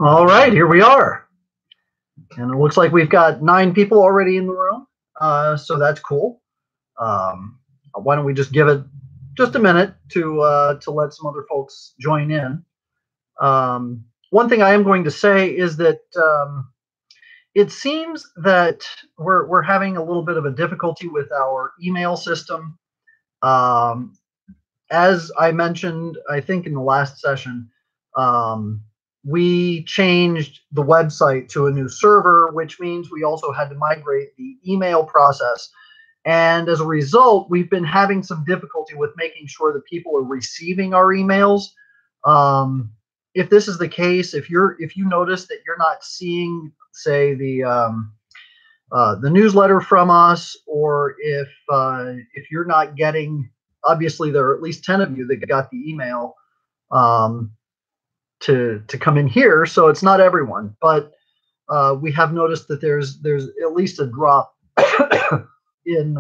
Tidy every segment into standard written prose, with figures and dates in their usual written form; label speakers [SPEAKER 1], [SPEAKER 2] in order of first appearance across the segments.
[SPEAKER 1] All right, here we are. And it looks like we've got 9 people already in the room. So that's cool. Why don't we just give it just a minute to let some other folks join in. One thing I am going to say is that it seems that we're having a little bit of a difficulty with our email system. As I mentioned, I think in the last session, we changed the website to a new server, which means we also had to migrate the email process. And as a result, we've been having some difficulty with making sure that people are receiving our emails. If this is the case, if you notice that you're not seeing, say, the newsletter from us, or if you're not getting, obviously there are at least 10 of you that got the email to come in here, so it's not everyone, but we have noticed that there's at least a drop in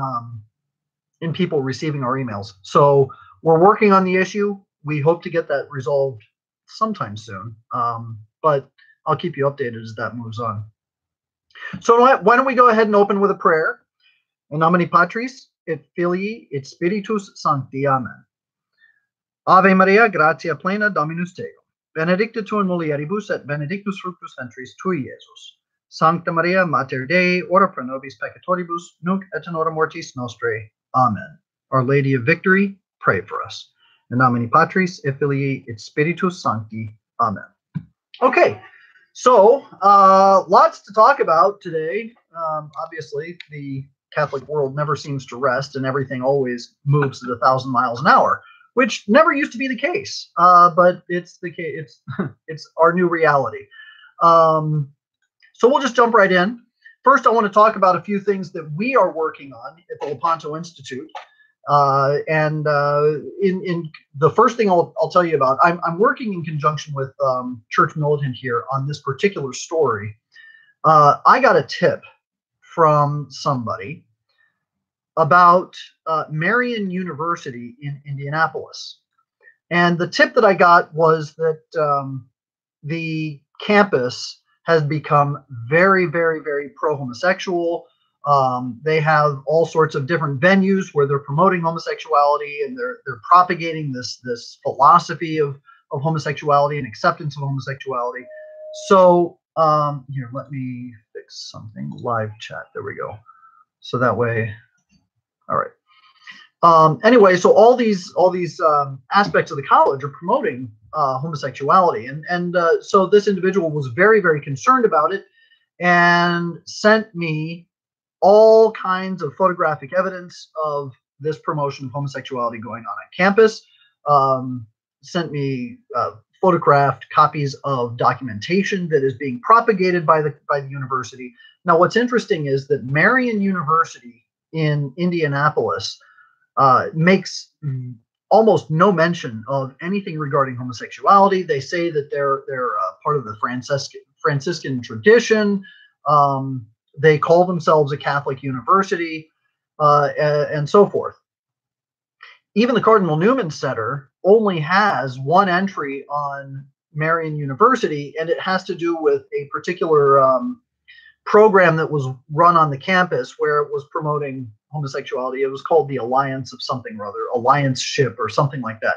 [SPEAKER 1] people receiving our emails. So we're working on the issue. We hope to get that resolved sometime soon, but I'll keep you updated as that moves on. So why don't we go ahead and open with a prayer? In nomine Patris et Filii et Spiritus Sancti. Amen. Ave Maria, gratia plena, Dominus tecum. Benedicta tu in mulieribus et benedictus fructus ventris tui, Iesus. Sancta Maria, Mater Dei, ora pro nobis peccatoribus, nunc et in hora mortis nostrae. Amen. Our Lady of Victory, pray for us. In nomine Patris et Filii et Spiritus Sancti. Amen. Okay, so lots to talk about today. Obviously, the Catholic world never seems to rest, and everything always moves at 1,000 miles an hour, which never used to be the case, but it's the case. It's our new reality. So we'll just jump right in. First, I want to talk about a few things that we are working on at the Lepanto Institute. In the first thing I'll tell you about, I'm working in conjunction with Church Militant here on this particular story. I got a tip from somebody about Marian University in Indianapolis. And the tip that I got was that the campus has become very, very, very pro-homosexual. They have all sorts of different venues where they're promoting homosexuality, and they're propagating this philosophy of homosexuality and acceptance of homosexuality. So here, let me fix something. Live chat. There we go. So that way. All right. Anyway, so all these aspects of the college are promoting homosexuality, and so this individual was very, very concerned about it, and sent me all kinds of photographic evidence of this promotion of homosexuality going on campus. Sent me photographed copies of documentation that is being propagated by the university. Now, what's interesting is that Marian University in Indianapolis makes almost no mention of anything regarding homosexuality. They say that they're part of the Franciscan tradition. They call themselves a Catholic university, and so forth. Even the Cardinal Newman Center only has one entry on Marian University, and it has to do with a particular program that was run on the campus where it was promoting homosexuality. It was called the Alliance of something or other, Alliance Ship or something like that.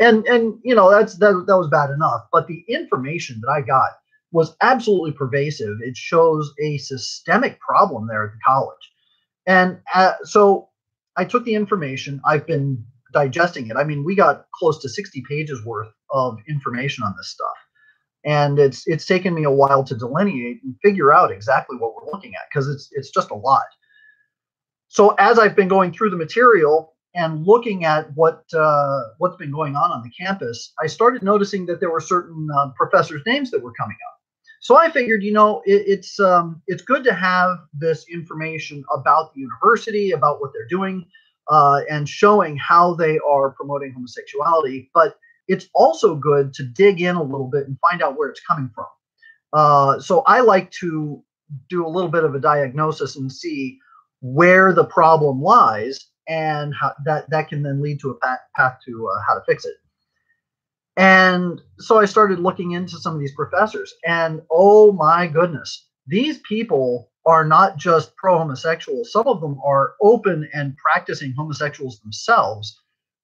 [SPEAKER 1] And you know, that was bad enough. But the information that I got was absolutely pervasive. It shows a systemic problem there at the college. And so I took the information. I've been digesting it. I mean, we got close to 60 pages worth of information on this stuff. And it's taken me a while to delineate and figure out exactly what we're looking at, because it's just a lot. So as I've been going through the material and looking at what's been going on the campus, I started noticing that there were certain professors' names that were coming up. So I figured, you know, it's good to have this information about the university, about what they're doing, and showing how they are promoting homosexuality. But it's also good to dig in a little bit and find out where it's coming from. So I like to do a little bit of a diagnosis and see where the problem lies, and how that can then lead to a path to how to fix it. And so I started looking into some of these professors, and oh my goodness, these people are not just pro homosexuals. Some of them are open and practicing homosexuals themselves,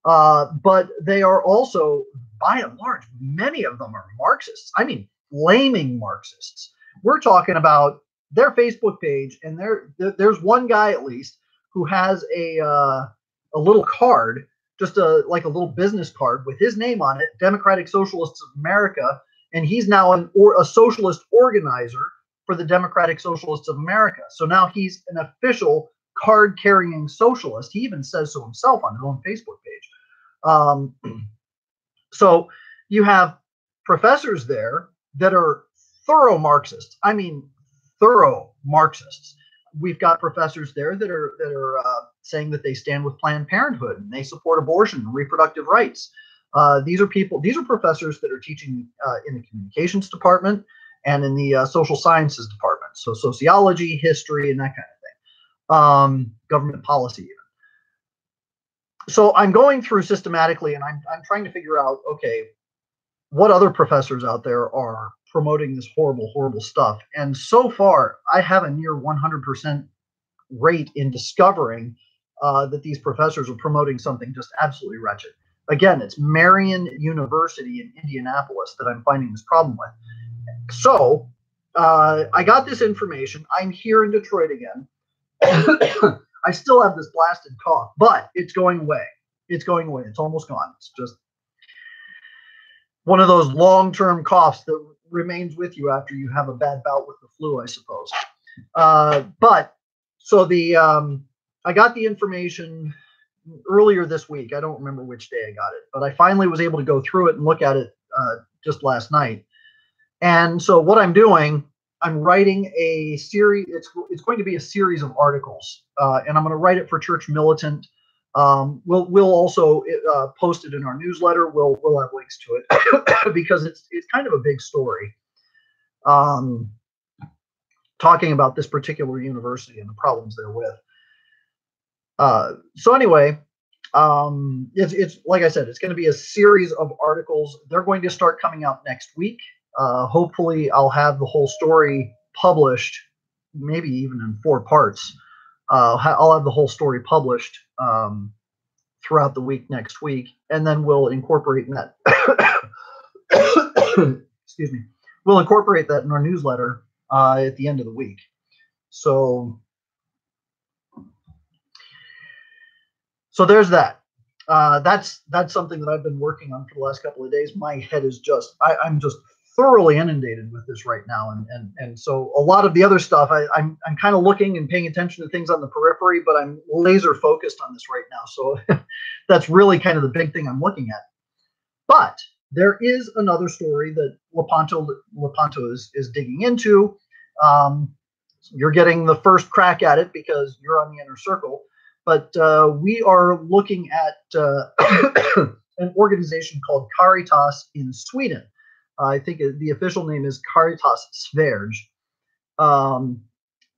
[SPEAKER 1] but they are also, by and large, many of them are Marxists. I mean, flaming Marxists. We're talking about their Facebook page, and there's one guy at least who has a little card, just like a little business card with his name on it, Democratic Socialists of America, and he's now a socialist organizer for the Democratic Socialists of America. So now he's an official card-carrying socialist. He even says so himself on his own Facebook page. So you have professors there that are thorough Marxists. I mean, thorough Marxists. We've got professors there that are saying that they stand with Planned Parenthood and they support abortion and reproductive rights. These are professors that are teaching in the communications department and in the social sciences department. So sociology, history, and that kind of thing. Government policy even. So I'm going through systematically, and I'm trying to figure out, okay, what other professors out there are promoting this horrible, horrible stuff. And so far, I have a near 100% rate in discovering that these professors are promoting something just absolutely wretched. Again, it's Marian University in Indianapolis that I'm finding this problem with. So I got this information. I'm here in Detroit again. I still have this blasted cough, but it's going away. It's going away. It's almost gone. It's just one of those long-term coughs that remains with you after you have a bad bout with the flu, I suppose. But so I got the information earlier this week. I don't remember which day I got it, but I finally was able to go through it and look at it just last night. And so what I'm doing, I'm writing a series. It's going to be a series of articles, and I'm going to write it for Church Militant. We'll also post it in our newsletter. We'll have links to it because it's kind of a big story, talking about this particular university and the problems therewith. So anyway, it's like I said, it's going to be a series of articles. They're going to start coming out next week. Hopefully I'll have the whole story published, maybe even in 4 parts. I'll have the whole story published throughout the week next week, and then we'll incorporate that. Excuse me. We'll incorporate that in our newsletter at the end of the week. So there's that. That's something that I've been working on for the last couple of days. My head is I'm just thoroughly inundated with this right now, and so a lot of the other stuff I'm kind of looking and paying attention to things on the periphery, but I'm laser focused on this right now. So that's really kind of the big thing I'm looking at. But there is another story that Lepanto is digging into. You're getting the first crack at it because you're on the inner circle. But we are looking at an organization called Caritas in Sweden. I think the official name is Caritas Sverige.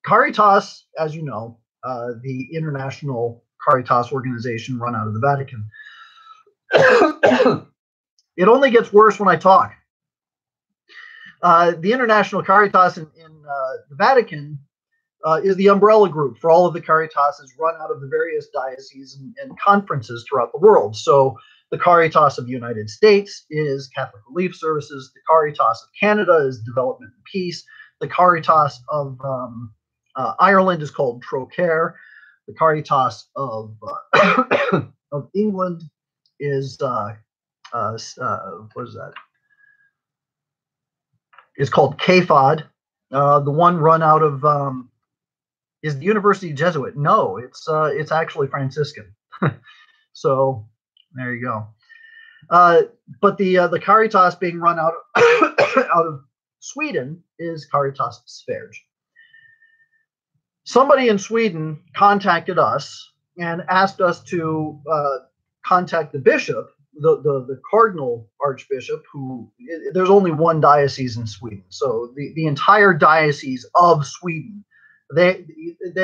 [SPEAKER 1] Caritas, as you know, the international Caritas organization run out of the Vatican. It only gets worse when I talk. The International Caritas in the Vatican is the umbrella group for all of the Caritases run out of the various dioceses and conferences throughout the world. So the Caritas of the United States is Catholic Relief Services. The Caritas of Canada is Development and Peace. The Caritas of Ireland is called Trocare. The Caritas of of England is what is that? It's called CAFOD. The one run out of is the University Jesuit? No, it's actually Franciscan. So there you go. But the Caritas being run out of Sweden is Caritas Sverige. Somebody in Sweden contacted us and asked us to contact the bishop, the cardinal archbishop, who there's only one diocese in Sweden. So the entire diocese of Sweden, they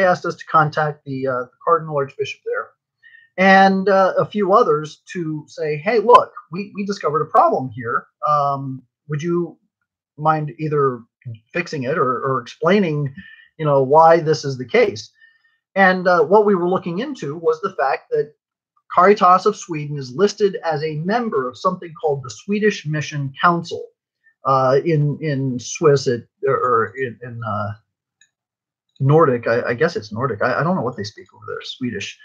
[SPEAKER 1] asked us to contact the cardinal archbishop there and a few others to say, hey, look, we discovered a problem here. Would you mind either fixing it or explaining, why this is the case? And what we were looking into was the fact that Caritas of Sweden is listed as a member of something called the Swedish Mission Council. In Swiss, or in Nordic, I guess it's Nordic. I don't know what they speak over there, Swedish.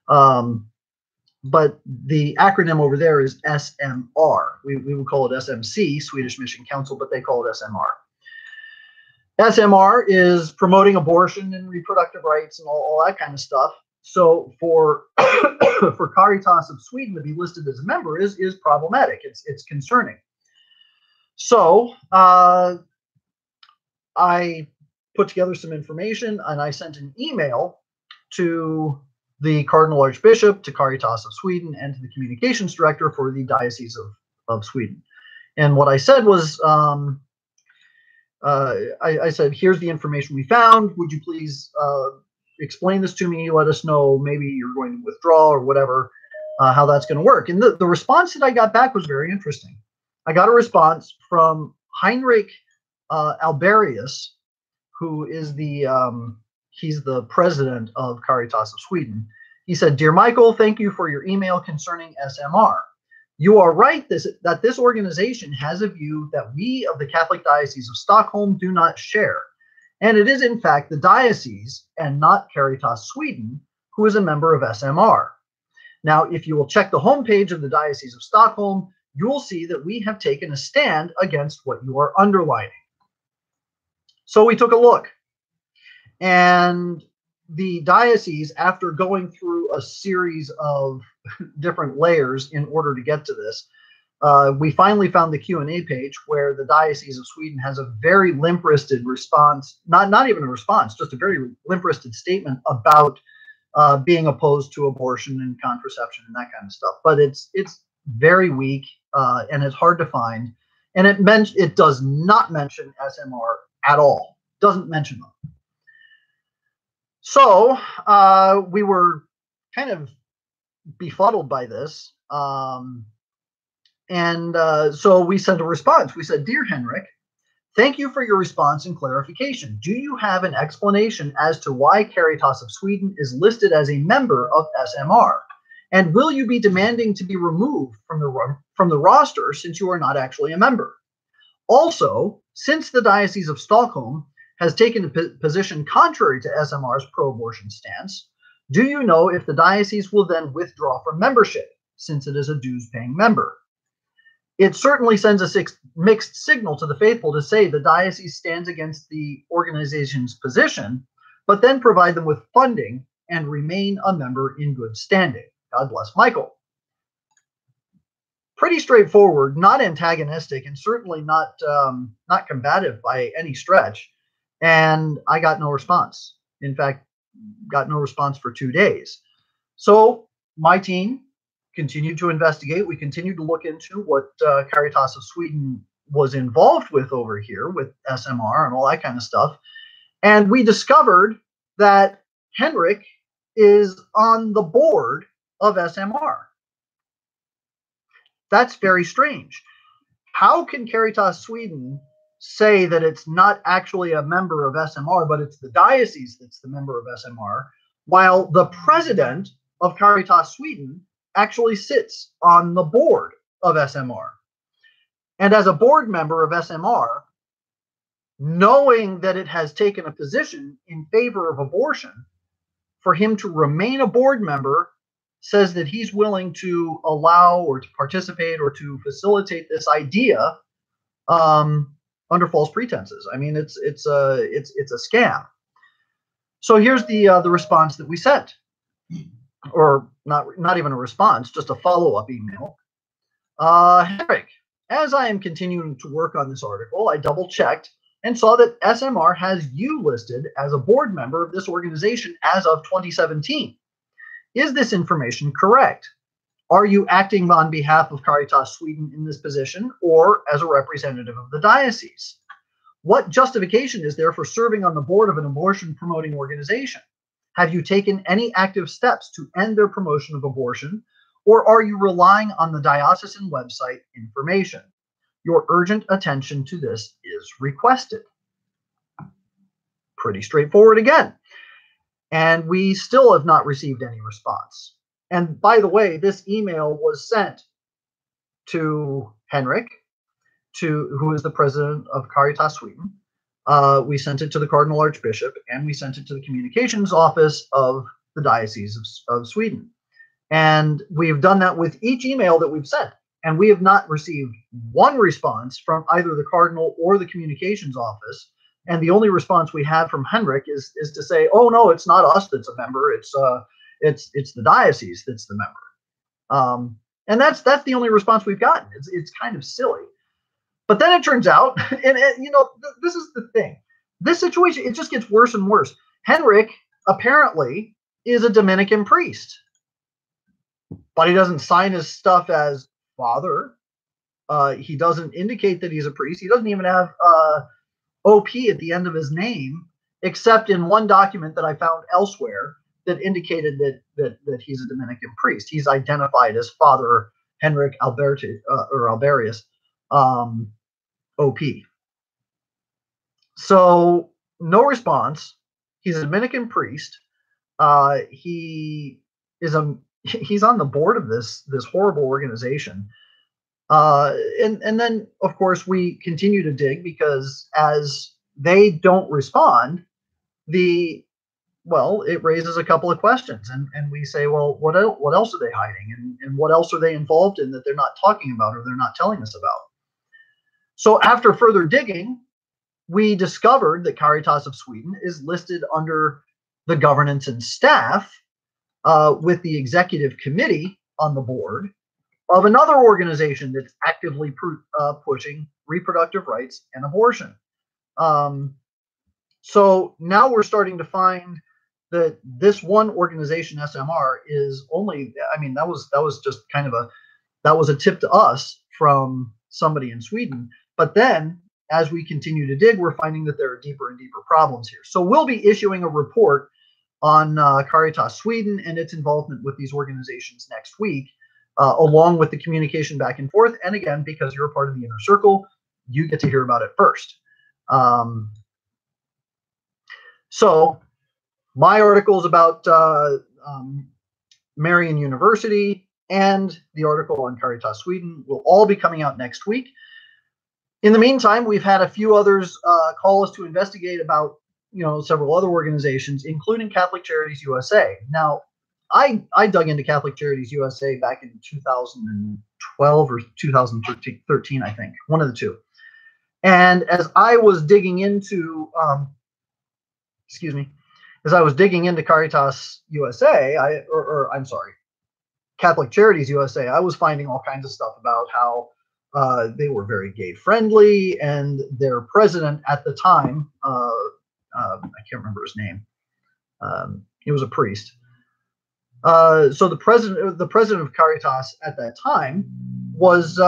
[SPEAKER 1] But the acronym over there is SMR. We would call it SMC, Swedish Mission Council, but they call it SMR. SMR is promoting abortion and reproductive rights and all that kind of stuff. So for for Caritas of Sweden to be listed as a member is problematic. It's concerning. So I put together some information and I sent an email to the Cardinal Archbishop, to Caritas of Sweden, and to the communications director for the Diocese of Sweden. And what I said was, I said, here's the information we found. Would you please explain this to me? Let us know, maybe you're going to withdraw or whatever, how that's going to work. And the response that I got back was very interesting. I got a response from Heinrich Alberius, who is he's the president of Caritas of Sweden. He said, "Dear Michael, thank you for your email concerning SMR. You are right that this organization has a view that we of the Catholic Diocese of Stockholm do not share. And it is in fact the diocese and not Caritas Sweden who is a member of SMR. Now, if you will check the homepage of the Diocese of Stockholm, you will see that we have taken a stand against what you are underlining." So we took a look. And the diocese, after going through a series of different layers in order to get to this, we finally found the Q&A page where the Diocese of Sweden has a very limp-wristed response, not even a response, just a very limp-wristed statement about being opposed to abortion and contraception and that kind of stuff. But it's very weak and it's hard to find. And it does not mention SMR at all. Doesn't mention them. So we were kind of befuddled by this. So we sent a response. We said, "Dear Henrik, thank you for your response and clarification. Do you have an explanation as to why Caritas of Sweden is listed as a member of SMR? And will you be demanding to be removed from the roster since you are not actually a member? Also, since the Diocese of Stockholm has taken a position contrary to SMR's pro-abortion stance, do you know if the diocese will then withdraw from membership, since it is a dues-paying member? It certainly sends a mixed signal to the faithful to say the diocese stands against the organization's position, but then provide them with funding and remain a member in good standing. God bless Michael." Pretty straightforward, not antagonistic, and certainly not combative by any stretch. And I got no response. In fact, got no response for 2 days. So my team continued to investigate. We continued to look into what Caritas of Sweden was involved with over here with SMR and all that kind of stuff. And we discovered that Henrik is on the board of SMR. That's very strange. How can Caritas Sweden say that it's not actually a member of SMR, but it's the diocese that's the member of SMR, while the president of Caritas Sweden actually sits on the board of SMR? And as a board member of SMR, knowing that it has taken a position in favor of abortion, for him to remain a board member says that he's willing to allow or to participate or to facilitate this idea under false pretenses. I mean, it's a scam. So here's the response that we sent, or not even a response, just a follow-up email. Henrik, as I am continuing to work on this article, I double-checked and saw that SMR has you listed as a board member of this organization as of 2017. Is this information correct? Are you acting on behalf of Caritas Sweden in this position or as a representative of the diocese? What justification is there for serving on the board of an abortion promoting organization? Have you taken any active steps to end their promotion of abortion, or are you relying on the diocesan website information? Your urgent attention to this is requested. Pretty straightforward again. And we still have not received any response. And by the way, this email was sent to Henrik, who is the president of Caritas Sweden. We sent it to the Cardinal Archbishop, and we sent it to the communications office of the Diocese of Sweden. And we've done that with each email that we've sent. And we have not received one response from either the Cardinal or the communications office. And the only response we have from Henrik is to say, "Oh no, it's not us that's a member. It's the diocese that's the member." And that's the only response we've gotten. It's kind of silly. But then it turns out, and this is the thing. This situation, it just gets worse and worse. Henrik apparently is a Dominican priest, but he doesn't sign his stuff as father. He doesn't indicate that he's a priest. He doesn't even have OP at the end of his name, except in one document that I found elsewhere that indicated that he's a Dominican priest. He's identified as Father Henrik Alberius, OP. So no response. He's a Dominican priest. He's on the board of this horrible organization. And then, of course, we continue to dig, because as they don't respond, it raises a couple of questions. And we say, well, what else are they hiding? And what else are they involved in that they're not talking about or they're not telling us about? So after further digging, we discovered that Caritas of Sweden is listed under the governance and staff with the executive committee on the board of another organization that's actively pushing reproductive rights and abortion. So now we're starting to find that this one organization, SMR, is only, that was just kind of that was a tip to us from somebody in Sweden. But then as we continue to dig, we're finding that there are deeper and deeper problems here. So we'll be issuing a report on Caritas Sweden and its involvement with these organizations next week, along with the communication back and forth. And again, because you're a part of the inner circle, you get to hear about it first. So my article is about Marian University, and the article on Caritas Sweden will all be coming out next week. In the meantime, we've had a few others call us to investigate about several other organizations, including Catholic Charities USA. Now, I dug into Catholic Charities USA back in 2012 or 2013, I think, one of the two. And as I was digging into, Caritas USA, Catholic Charities USA, I was finding all kinds of stuff about how they were very gay friendly, and their president at the time, I can't remember his name. He was a priest. So the president of Caritas at that time was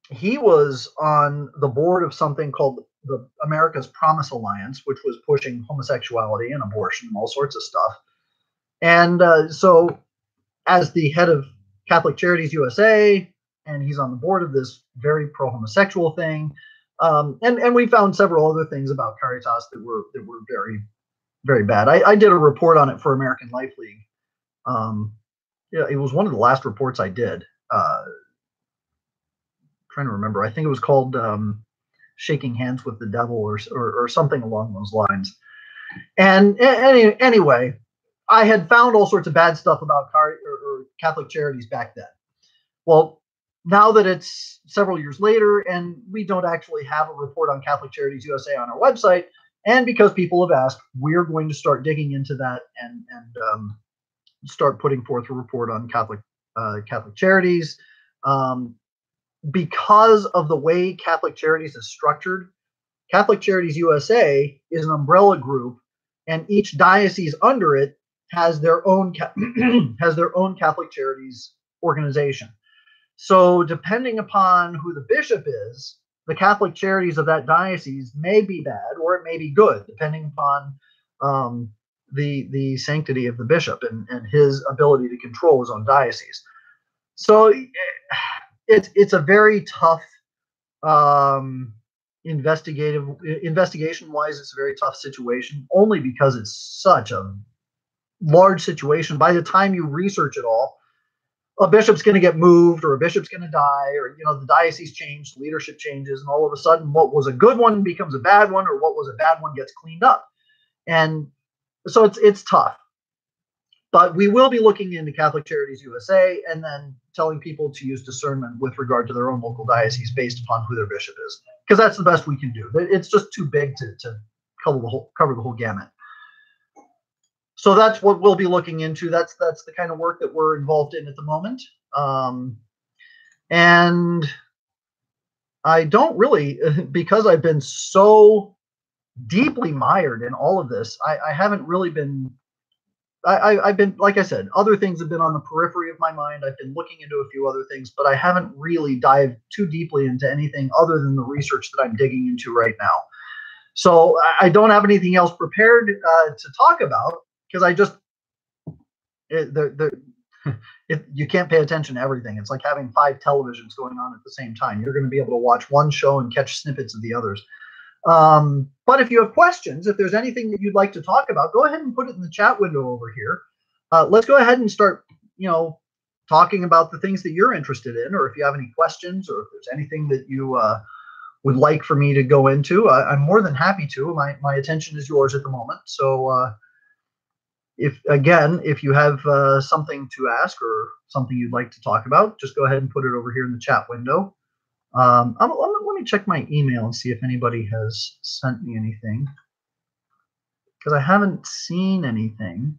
[SPEAKER 1] he was on the board of something called the America's Promise Alliance, which was pushing homosexuality and abortion and all sorts of stuff. And so as the head of Catholic Charities USA, and he's on the board of this very pro-homosexual thing. And we found several other things about Caritas that were very, very bad. I did a report on it for American Life League. It was one of the last reports I did. Trying to remember. I think it was called Shaking Hands with the Devil or something along those lines. And anyway, I had found all sorts of bad stuff about Catholic Charities back then. Well, now that it's several years later and we don't actually have a report on Catholic Charities USA on our website, and because people have asked, we're going to start digging into that and start putting forth a report on Catholic Charities. Because of the way Catholic Charities is structured, Catholic Charities USA is an umbrella group, and each diocese under it has their own Catholic Charities organization. So depending upon who the bishop is, the Catholic Charities of that diocese may be bad or it may be good, depending upon the sanctity of the bishop and his ability to control his own diocese. So it's a very tough investigation wise. It's a very tough situation, only because it's such a large situation. By the time you research it all, a bishop's going to get moved, or a bishop's going to die, or the diocese changed, leadership changes, and all of a sudden what was a good one becomes a bad one, or what was a bad one gets cleaned up. And so it's tough. But we will be looking into Catholic Charities USA and then telling people to use discernment with regard to their own local diocese based upon who their bishop is, because that's the best we can do. It's just too big to cover the whole gamut. So that's what we'll be looking into. That's the kind of work that we're involved in at the moment. And I don't really, because I've been so deeply mired in all of this, I haven't really been. I've been, like I said, other things have been on the periphery of my mind. I've been looking into a few other things, but I haven't really dived too deeply into anything other than the research that I'm digging into right now. So I don't have anything else prepared to talk about, because I just, you can't pay attention to everything. It's like having 5 televisions going on at the same time. You're going to be able to watch one show and catch snippets of the others. But if you have questions, if there's anything that you'd like to talk about, go ahead and put it in the chat window over here. Let's go ahead and start, talking about the things that you're interested in, or if you have any questions, or if there's anything that you would like for me to go into. I'm more than happy to. My attention is yours at the moment. So if you have something to ask or something you'd like to talk about, just go ahead and put it over here in the chat window. Let me check my email and see if anybody has sent me anything, because I haven't seen anything.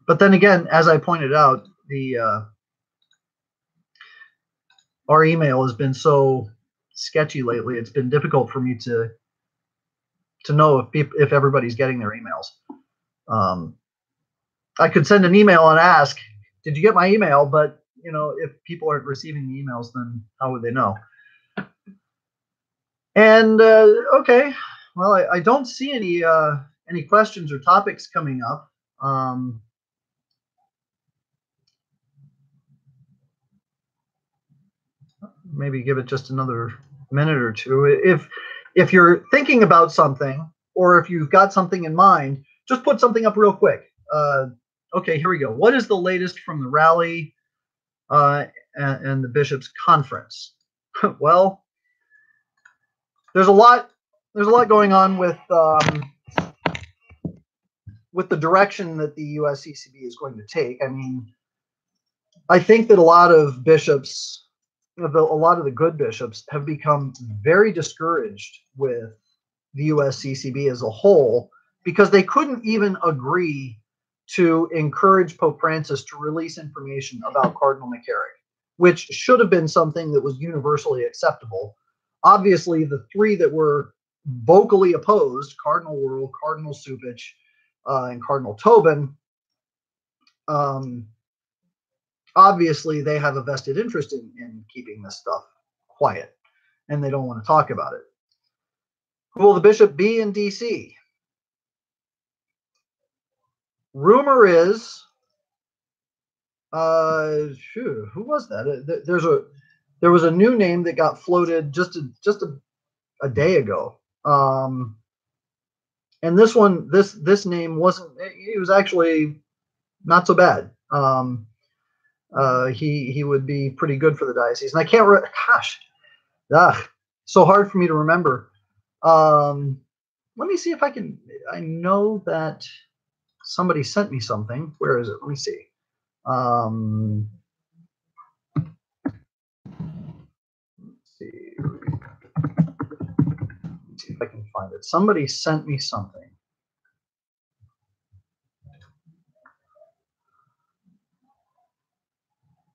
[SPEAKER 1] But then again, as I pointed out, our email has been so sketchy lately. It's been difficult for me to know if everybody's getting their emails. I could send an email and ask, "Did you get my email?" But if people aren't receiving the emails, then how would they know? And okay, well, I don't see any questions or topics coming up. Maybe give it just another minute or two. If you're thinking about something, or if you've got something in mind, just put something up real quick. Okay, here we go. What is the latest from the rally and the bishops' conference? Well, there's a lot going on with the direction that the USCCB is going to take. I mean, I think that a lot of bishops, a lot of the good bishops, have become very discouraged with the USCCB as a whole, because they couldn't even agree to encourage Pope Francis to release information about Cardinal McCarrick, which should have been something that was universally acceptable. Obviously, the 3 that were vocally opposed, Cardinal Wuerl, Cardinal Cupich, and Cardinal Tobin, obviously they have a vested interest in keeping this stuff quiet, and they don't want to talk about it. Who will the bishop be in DC? Rumor is, who was that? There was a new name that got floated just a day ago. And this name wasn't. He was actually not so bad. He would be pretty good for the diocese, and I can't. So hard for me to remember. Let me see if I can. I know that somebody sent me something. Where is it? Let me see. Let's see if I can find it. Somebody sent me something.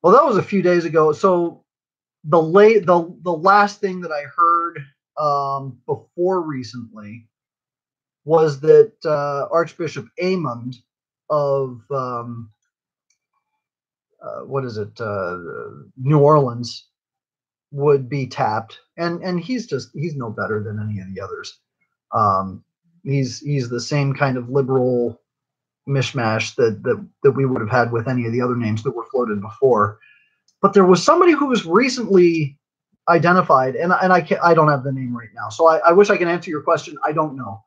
[SPEAKER 1] Well, that was a few days ago. So the last thing that I heard before recently was that Archbishop Amond of New Orleans would be tapped, and he's no better than any of the others. He's the same kind of liberal mishmash that we would have had with any of the other names that were floated before. But there was somebody who was recently identified, and I don't have the name right now, so I wish I could answer your question. I don't know.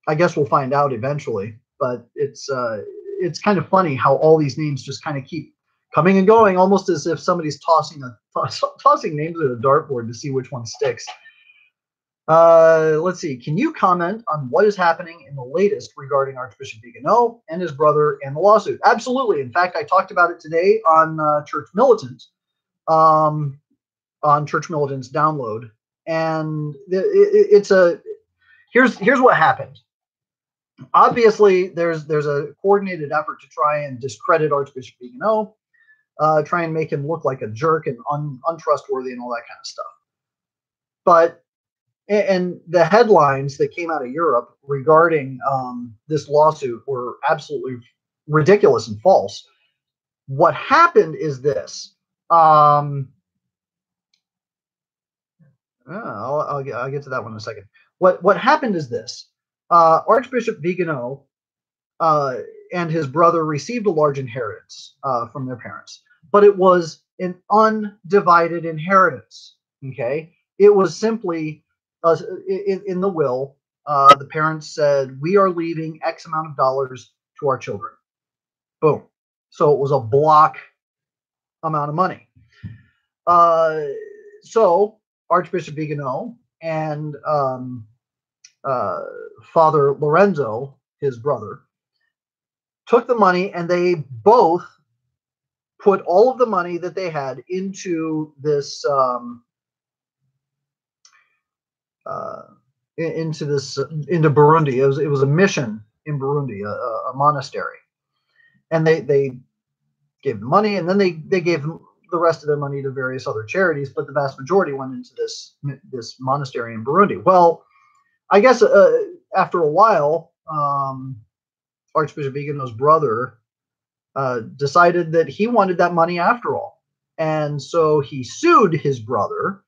[SPEAKER 1] I guess we'll find out eventually, but it's kind of funny how all these names just kind of keep coming and going, almost as if somebody's tossing names at a dartboard to see which one sticks. Let's see. Can you comment on what is happening in the latest regarding Archbishop Vigano and his brother and the lawsuit? Absolutely. In fact, I talked about it today on Church Militant, on Church Militant's download, and here's what happened. Obviously, there's a coordinated effort to try and discredit Archbishop Vigano, try and make him look like a jerk and untrustworthy and all that kind of stuff. But and the headlines that came out of Europe regarding this lawsuit were absolutely ridiculous and false. What happened is this. I'll get to that one in a second. What happened is this. Archbishop Vigano and his brother received a large inheritance from their parents, but it was an undivided inheritance. Okay, it was simply in the will. The parents said, "We are leaving X amount of dollars to our children." Boom. So it was a block amount of money. So Archbishop Vigano and Father Lorenzo, his brother, took the money, and they both put all of the money that they had into this into Burundi. It was a mission in Burundi, a monastery, and they gave them money, and then they gave them the rest of their money to various other charities, but the vast majority went into this monastery in Burundi. Well, I guess after a while, Archbishop Vigano's brother decided that he wanted that money after all, and so he sued his brother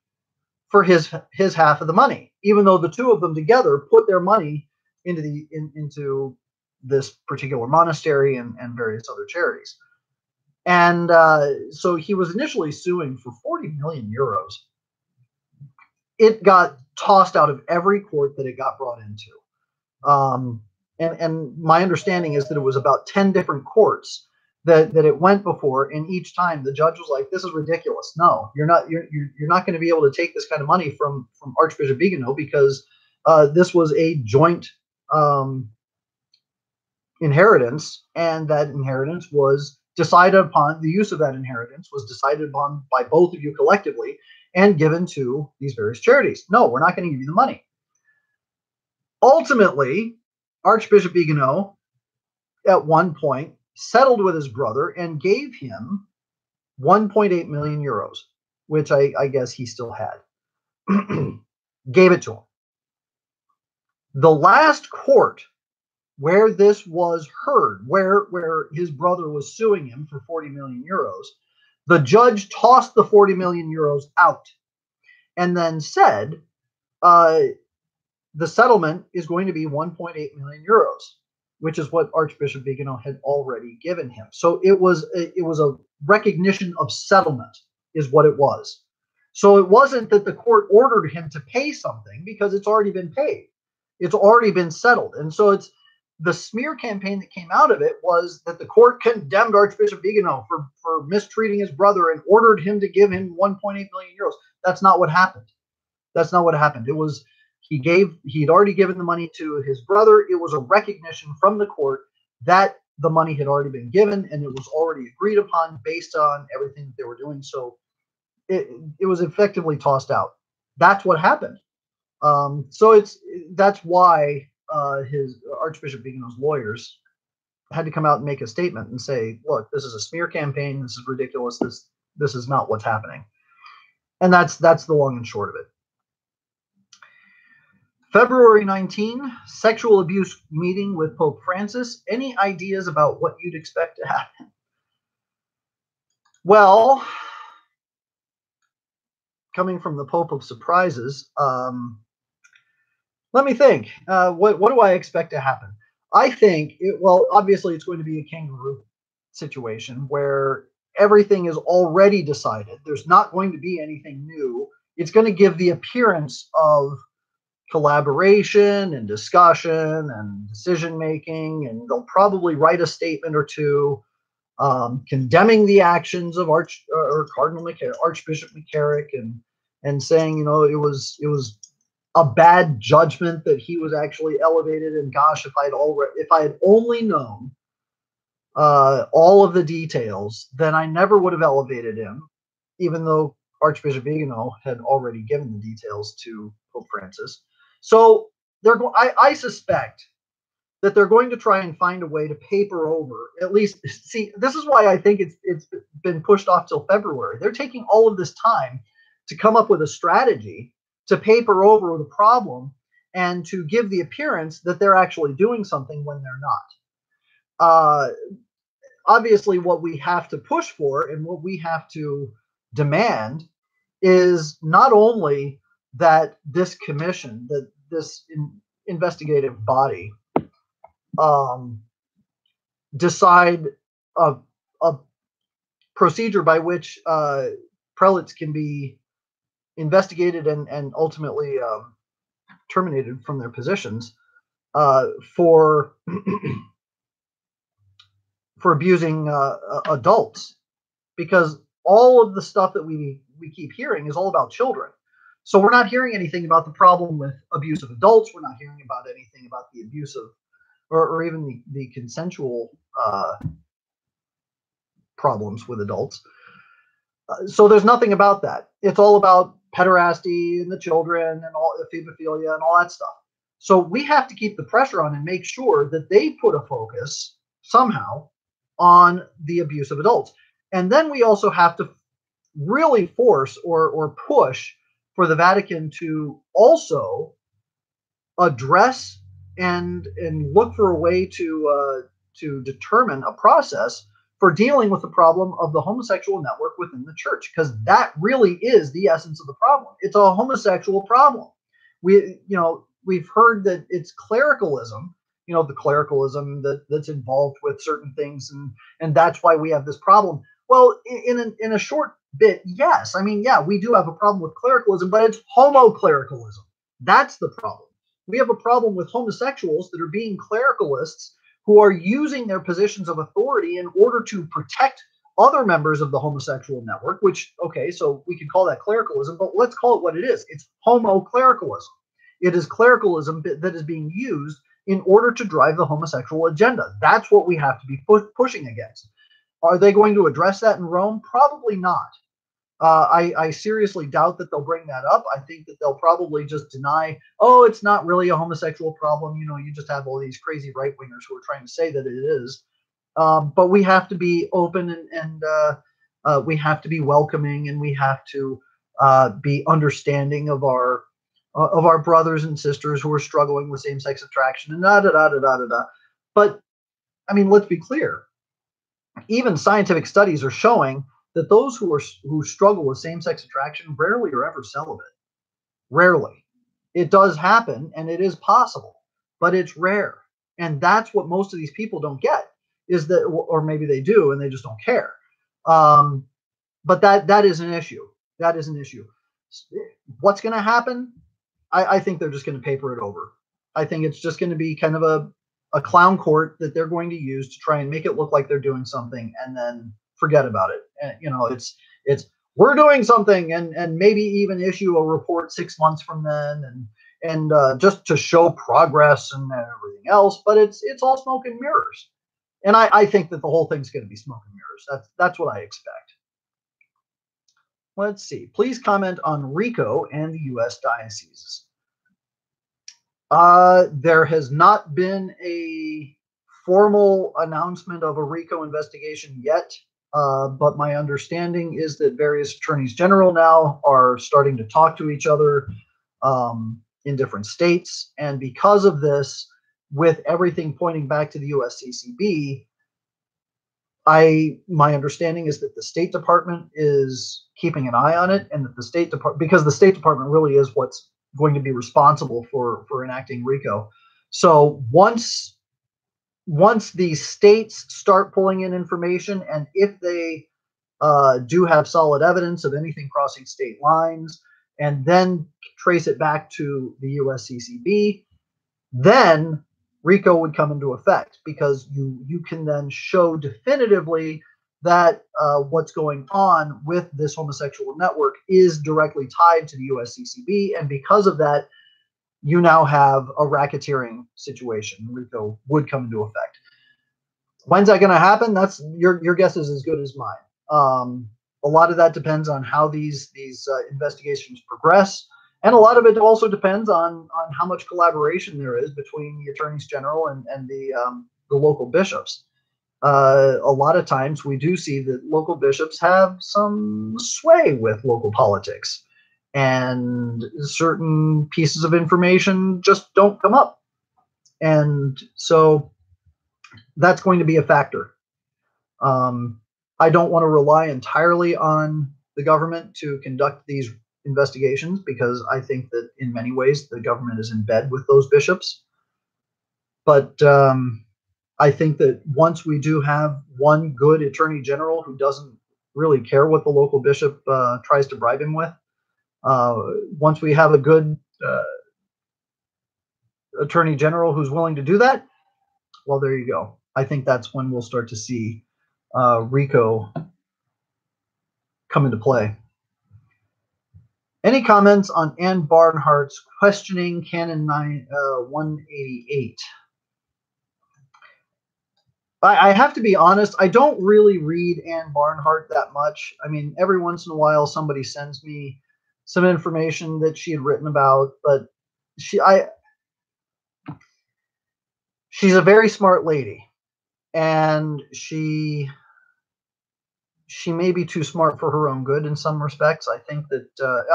[SPEAKER 1] for his half of the money, even though the two of them together put their money into this particular monastery and various other charities. And so he was initially suing for 40 million euros. It got tossed out of every court that it got brought into. And my understanding is that it was about 10 different courts that it went before, and each time the judge was like, "This is ridiculous. No, you're not going to be able to take this kind of money from Archbishop Vigano, because this was a joint inheritance, and that inheritance was decided upon. The use of that inheritance was decided upon by both of you collectively and given to these various charities. No, we're not going to give you the money." Ultimately, Archbishop Vigano at one point settled with his brother and gave him 1.8 million euros, which I guess he still had. Gave it to him. The last court where this was heard, where his brother was suing him for 40 million euros, the judge tossed the 40 million euros out and then said, the settlement is going to be 1.8 million euros, which is what Archbishop Vigano had already given him. So it was a recognition of settlement, is what it was. So it wasn't that the court ordered him to pay something, because it's already been paid. It's already been settled. And so it's the smear campaign that came out of it was that the court condemned Archbishop Vigano for mistreating his brother and ordered him to give him 1.8 million euros. That's not what happened. That's not what happened. It was he'd already given the money to his brother. It was a recognition from the court that the money had already been given, and it was already agreed upon based on everything that they were doing. So it was effectively tossed out. That's what happened. So that's why his Archbishop Vigano's lawyers had to come out and make a statement and say, "Look, this is a smear campaign. This is ridiculous. This is not what's happening." And that's the long and short of it. February 19, sexual abuse meeting with Pope Francis. Any ideas about what you'd expect to happen? Well, coming from the Pope of Surprises, let me think. What do I expect to happen? I think well, obviously, it's going to be a kangaroo situation where everything is already decided. There's not going to be anything new. It's going to give the appearance of collaboration and discussion and decision making, and they'll probably write a statement or two condemning the actions of Archbishop McCarrick, and saying, it was a bad judgment that he was actually elevated. And gosh, if I had only known all of the details, then I never would have elevated him, even though Archbishop Vigano had already given the details to Pope Francis. So I suspect that they're going to try and find a way to paper over, at least. See, this is why I think it's been pushed off till February. They're taking all of this time to come up with a strategy to paper over the problem and to give the appearance that they're actually doing something when they're not. Obviously, what we have to push for and what we have to demand is not only that this commission, that this investigative body, decide a procedure by which prelates can be investigated and ultimately terminated from their positions for for abusing adults, because all of the stuff that we keep hearing is all about children. So we're not hearing anything about the problem with abuse of adults. We're not hearing about anything about the abuse of, or even the consensual problems with adults. So there's nothing about that. It's all about pederasty and the children and all the ephebophilia and all that stuff. So we have to keep the pressure on and make sure that they put a focus somehow on the abuse of adults. And then we also have to really force or push for the Vatican to also address and look for a way to determine a process for dealing with the problem of the homosexual network within the church, because that really is the essence of the problem. It's a homosexual problem. We've heard that it's clericalism, the clericalism that's involved with certain things, and that's why we have this problem. Well, in a short bit, yes. I mean, yeah, we do have a problem with clericalism, but it's homo-clericalism. That's the problem. We have a problem with homosexuals that are being clericalists, who are using their positions of authority in order to protect other members of the homosexual network, which, okay, so we can call that clericalism, but let's call it what it is. It's homo-clericalism. It is clericalism that is being used in order to drive the homosexual agenda. That's what we have to be pushing against. Are they going to address that in Rome? Probably not. I seriously doubt that they'll bring that up. I think that they'll probably just deny, oh, it's not really a homosexual problem. You just have all these crazy right-wingers who are trying to say that it is. But we have to be open and we have to be welcoming, and we have to be understanding of our brothers and sisters who are struggling with same-sex attraction and da-da-da-da-da-da. But, I mean, let's be clear. Even scientific studies are showing that those who struggle with same-sex attraction rarely are ever celibate. Rarely. It does happen, and it is possible, but it's rare. And that's what most of these people don't get, is that, or maybe they do and they just don't care. But that is an issue. That is an issue. What's going to happen? I think they're just going to paper it over. I think it's just going to be kind of a clown court that they're going to use to try and make it look like they're doing something, and then forget about it. And it's we're doing something, and maybe even issue a report 6 months from then, and just to show progress and everything else. But it's all smoke and mirrors, and I think that the whole thing's going to be smoke and mirrors. That's what I expect. Let's see. Please comment on RICO and the U.S. dioceses. There has not been a formal announcement of a RICO investigation yet, but my understanding is that various attorneys general now are starting to talk to each other in different states. And because of this, with everything pointing back to the USCCB, My understanding is that the State Department is keeping an eye on it, and that the State Department, because the State Department really is what's going to be responsible for enacting RICO. So once the states start pulling in information, and if they do have solid evidence of anything crossing state lines, and then trace it back to the USCCB, then RICO would come into effect, because you can then show definitively that what's going on with this homosexual network is directly tied to the USCCB, and because of that, you now have a racketeering situation. RICO would come into effect. When's that going to happen? That's your guess is as good as mine. A lot of that depends on how these investigations progress, and a lot of it also depends on how much collaboration there is between the attorneys general and the local bishops. A lot of times we do see that local bishops have some sway with local politics, and certain pieces of information just don't come up, and so that's going to be a factor. I don't want to rely entirely on the government to conduct these investigations, because I think that in many ways the government is in bed with those bishops. But I think that once we do have one good attorney general who doesn't really care what the local bishop tries to bribe him with, once we have a good attorney general who's willing to do that, well, there you go. I think that's when we'll start to see RICO come into play. Any comments on Ann Barnhart's questioning Canon 188? I have to be honest, I don't really read Ann Barnhart that much. I mean, every once in a while somebody sends me some information that she had written about, but she's a very smart lady, and she may be too smart for her own good in some respects. I think that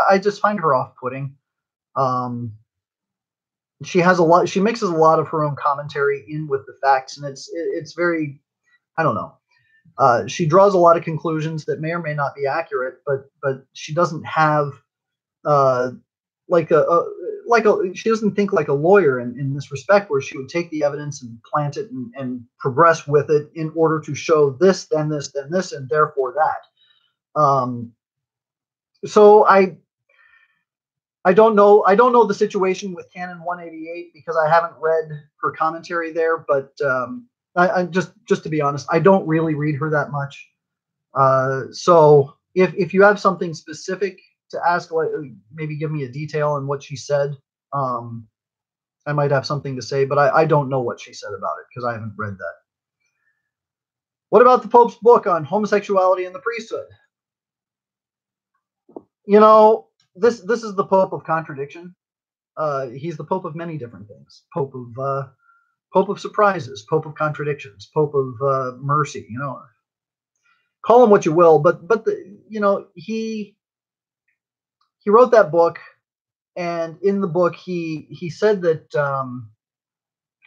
[SPEAKER 1] I just find her off-putting. She mixes a lot of her own commentary in with the facts, and it's very, I don't know. She draws a lot of conclusions that may or may not be accurate, but she doesn't have she doesn't think like a lawyer in this respect, where she would take the evidence and plant it and progress with it in order to show this, then this, then this, and therefore that. So I don't know. I don't know the situation with Canon 188 because I haven't read her commentary there. But I just to be honest, I don't really read her that much. So if you have something specific to ask, like maybe give me a detail on what she said, I might have something to say. But I don't know what she said about it because I haven't read that. What about the Pope's book on homosexuality and the priesthood? You know, this is the Pope of contradiction. He's the Pope of many different things. Pope of surprises, Pope of contradictions, Pope of mercy. You know, call him what you will, but he wrote that book, and in the book he said that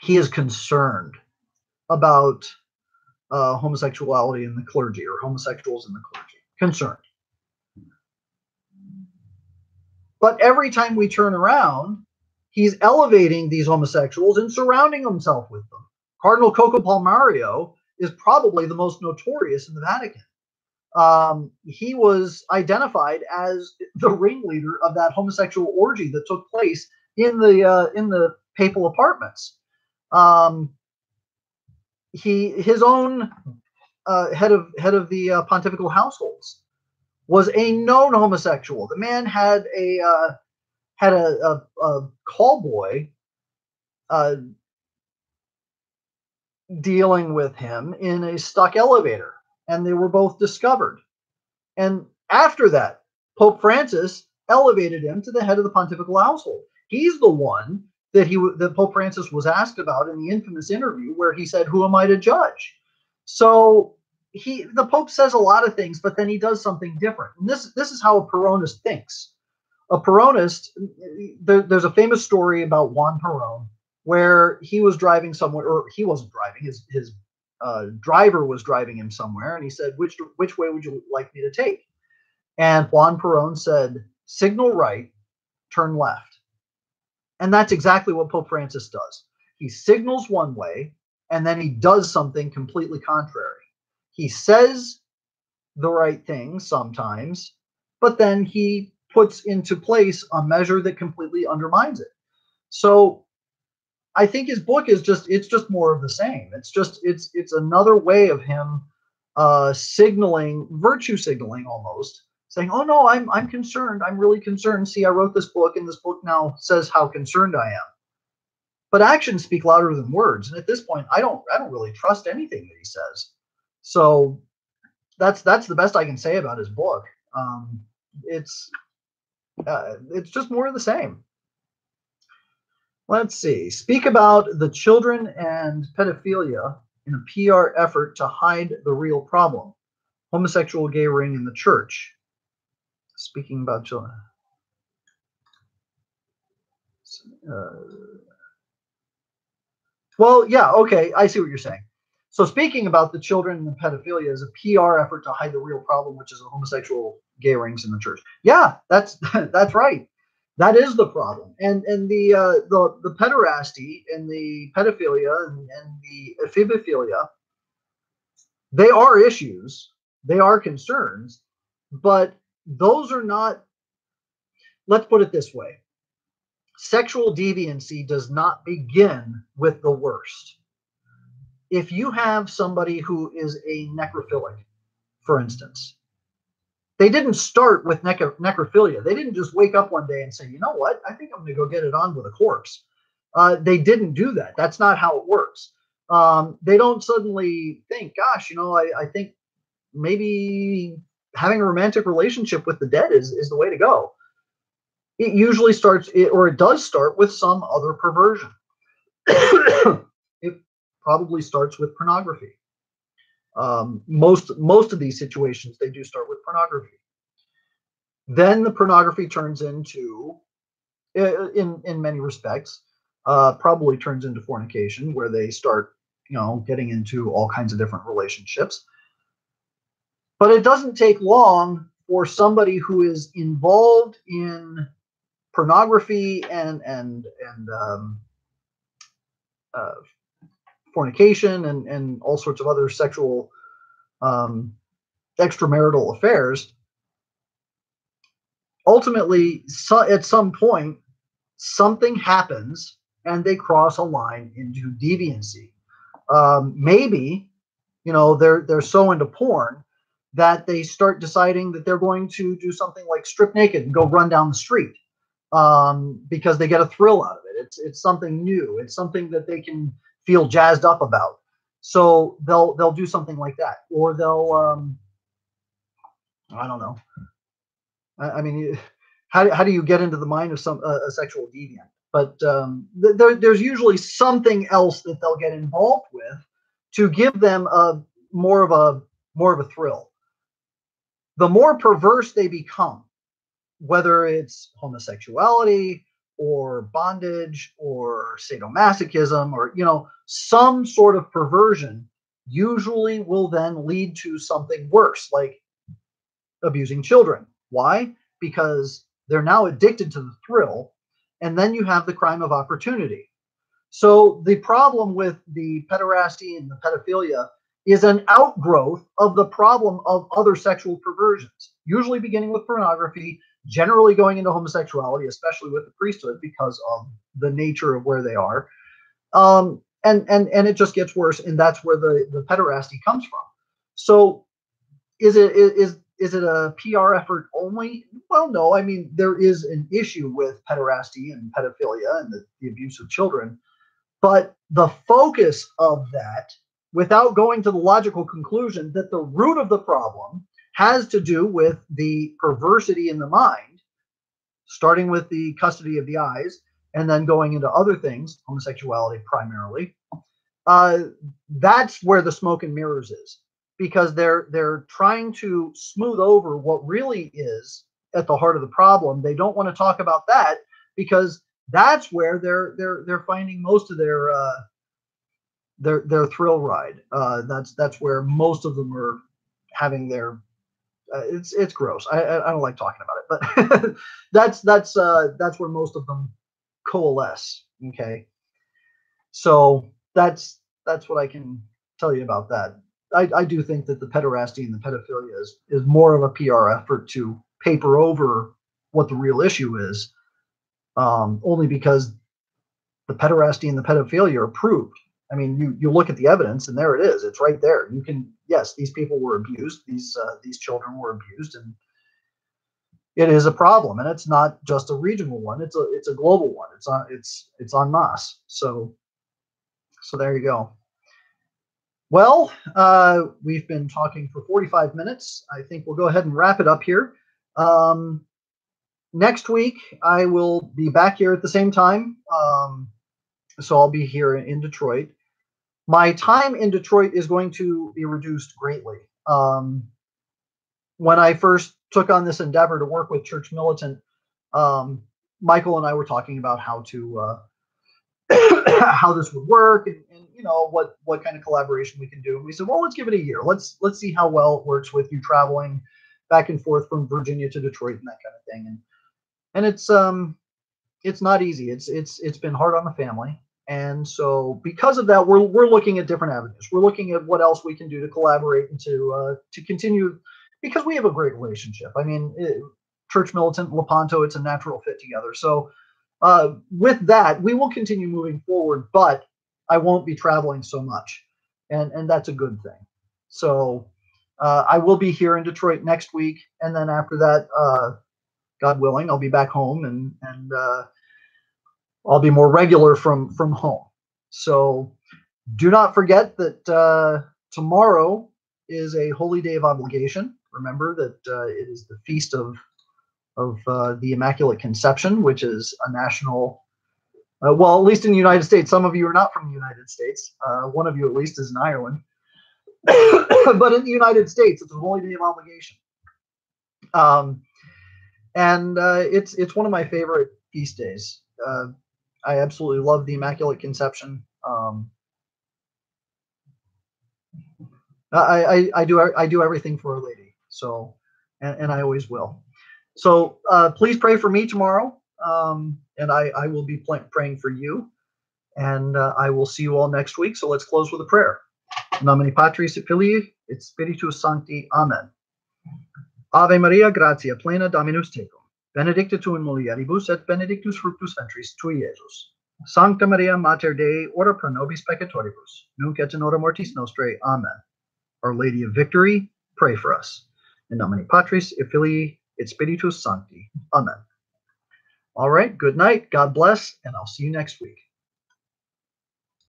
[SPEAKER 1] he is concerned about homosexuality in the clergy, or homosexuals in the clergy. Concerned. But every time we turn around, he's elevating these homosexuals and surrounding himself with them. Cardinal Coco Palmario is probably the most notorious in the Vatican. He was identified as the ringleader of that homosexual orgy that took place in the papal apartments. His own head of the pontifical households was a known homosexual. The man had a call boy dealing with him in a stuck elevator, and they were both discovered. And after that, Pope Francis elevated him to the head of the pontifical household. He's the one that Pope Francis was asked about in the infamous interview where he said, "Who am I to judge?" So the Pope says a lot of things, but then he does something different. And this is how a Peronist thinks. A Peronist, there's a famous story about Juan Perón where he was driving somewhere, or he wasn't driving. His driver was driving him somewhere, and he said, which way would you like me to take? And Juan Perón said, signal right, turn left. And that's exactly what Pope Francis does. He signals one way, and then he does something completely contrary. He says the right thing sometimes, but then he puts into place a measure that completely undermines it. So I think his book is it's just more of the same. It's another way of him signaling, virtue signaling almost, saying, "Oh no, I'm concerned. I'm really concerned. See, I wrote this book, and this book now says how concerned I am." But actions speak louder than words, and at this point, I don't really trust anything that he says. So that's the best I can say about his book. Um, it's just more of the same. Let's see. Speak about the children and pedophilia in a PR effort to hide the real problem. Homosexual gay ring in the church. Speaking about children. Well, yeah, okay, I see what you're saying. So speaking about the children and the pedophilia is a PR effort to hide the real problem, which is homosexual gay rings in the church. Yeah, that's that's right. That is the problem. And the pederasty and the pedophilia and the ephebophilia, they are issues, they are concerns, but those are not, let's put it this way. Sexual deviancy does not begin with the worst. If you have somebody who is a necrophilic, for instance, they didn't start with necrophilia. They didn't just wake up one day and say, you know what, I think I'm going to go get it on with a corpse. They didn't do that. That's not how it works. They don't suddenly think, gosh, I think maybe having a romantic relationship with the dead is the way to go. It usually starts, or it does start with some other perversion. It probably starts with pornography. Most of these situations, they do start with pornography. Then the pornography turns into, in many respects, probably turns into fornication, where they start, getting into all kinds of different relationships. But it doesn't take long for somebody who is involved in pornography and fornication and all sorts of other sexual extramarital affairs. Ultimately, at some point, something happens and they cross a line into deviancy. Maybe, they're so into porn that they start deciding that they're going to do something like strip naked and go run down the street because they get a thrill out of it. It's something new. It's something that they can feel jazzed up about. So they'll do something like that, or they'll I don't know. I mean, how do you get into the mind of a sexual deviant? But there's usually something else that they'll get involved with to give them more of a thrill. The more perverse they become, whether it's homosexuality or bondage or sadomasochism or some sort of perversion, usually will then lead to something worse, like abusing children. Why? Because they're now addicted to the thrill, and then you have the crime of opportunity. So the problem with the pederasty and the pedophilia is an outgrowth of the problem of other sexual perversions, usually beginning with pornography, generally going into homosexuality, especially with the priesthood because of the nature of where they are. And it just gets worse, and that's where the pederasty comes from. So is it a PR effort only? Well, no. I mean, there is an issue with pederasty and pedophilia and the abuse of children, but the focus of that, without going to the logical conclusion that the root of the problem has to do with the perversity in the mind, starting with the custody of the eyes and then going into other things, homosexuality primarily, that's where the smoke and mirrors is, because they're trying to smooth over what really is at the heart of the problem. They don't want to talk about that because that's where they're finding most of their their thrill ride. That's where most of them are having their. It's gross. I don't like talking about it, but that's where most of them coalesce. Okay, so that's what I can tell you about that. I do think that the pederasty and the pedophilia is more of a PR effort to paper over what the real issue is, only because the pederasty and the pedophilia are proved. I mean, you look at the evidence, and there it is. It's right there. You can, yes, these people were abused. These children were abused, and it is a problem. And it's not just a regional one. It's a global one. It's en masse. So there you go. Well, we've been talking for 45 minutes. I think we'll go ahead and wrap it up here. Next week, I will be back here at the same time. So I'll be here in Detroit. My time in Detroit is going to be reduced greatly. When I first took on this endeavor to work with Church Militant, Michael and I were talking about how to how this would work, and what kind of collaboration we can do. And we said, well, let's give it a year. Let's see how well it works with you traveling back and forth from Virginia to Detroit and that kind of thing. And it's not easy. It's been hard on the family. And so because of that, we're looking at different avenues. We're looking at what else we can do to collaborate and to continue, because we have a great relationship. I mean, Church Militant, Lepanto, it's a natural fit together. So with that, we will continue moving forward, but I won't be traveling so much, and that's a good thing. So I will be here in Detroit next week, and then after that, God willing, I'll be back home, and I'll be more regular from home. So do not forget that tomorrow is a holy day of obligation. Remember that it is the feast of the Immaculate Conception, which is a national, well, at least in the United States. Some of you are not from the United States. One of you at least is in Ireland. But in the United States, it's a holy day of obligation. And it's one of my favorite feast days. I absolutely love the Immaculate Conception. I do everything for Our Lady. So, and I always will. So please pray for me tomorrow, and I will be praying for you. And I will see you all next week. So let's close with a prayer. In nomine Patris et Filii et Spiritus Sancti. Amen. Ave Maria, gratia plena, Dominus tecum. Benedicta tu in mulieribus, et benedictus fructus ventris tui, Iesus. Sancta Maria, Mater Dei, ora pro nobis peccatoribus, nunc et in hora mortis nostrae. Amen. Our Lady of Victory, pray for us. In nomine Patris et Filii et Spiritus Sancti. Amen. All right, good night, God bless, and I'll see you next week.